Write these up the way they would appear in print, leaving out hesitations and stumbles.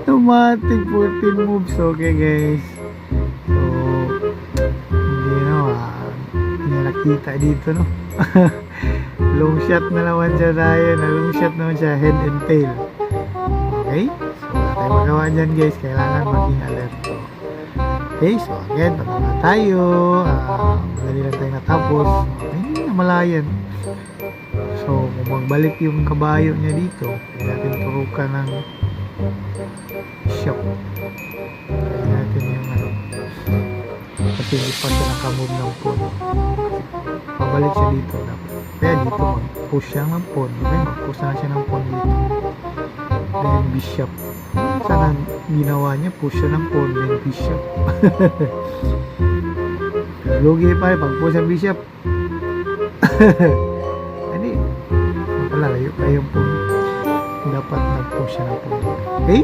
Automatic 14 moves. Okay guys. So, hindi na hindi na nakita dito no. Long shot na naman siya tayo. Long shot naman siya, head and tail. Okay? So, wala tayong magawa dyan guys. Kailangan maging alert to. Okay, so again, patama tayo. Madali lang tayo natapos. Hindi na malayan. So, kung magbalik yung kabayo niya dito, kaya natin turukan ng shop. Kaya natin yung kasi hindi pa siya nakamove ng pawn. Pabalik siya dito. Kaya dito mag-push siya ng pawn. Okay, mag-push na siya ng pawn dito. Then bishop. Sana ginawa niya, push siya ng pawn, then bishop. Lugi pa pag-push ang bishop. Hindi. Layo pa yung pawn. Dapat nag-push siya ng pawn. Okay?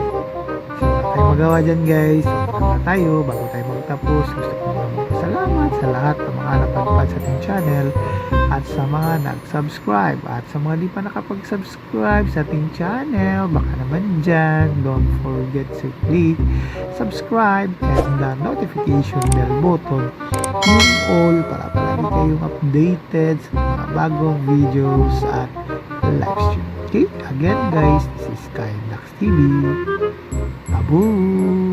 So, wala tayong magawa dyan guys. Tama tayo bago tayo magtapos. Gusto ko salamat sa lahat ng mga napanood sa ating channel at sa mga nag-subscribe at sa mga di pa nakapag-subscribe sa ating channel, baka naman dyan, don't forget to click subscribe and the notification bell button yung all para palagi kayong updated sa mga bagong videos at live stream. Okay, again guys, this is Kyle Dax TV. Abu!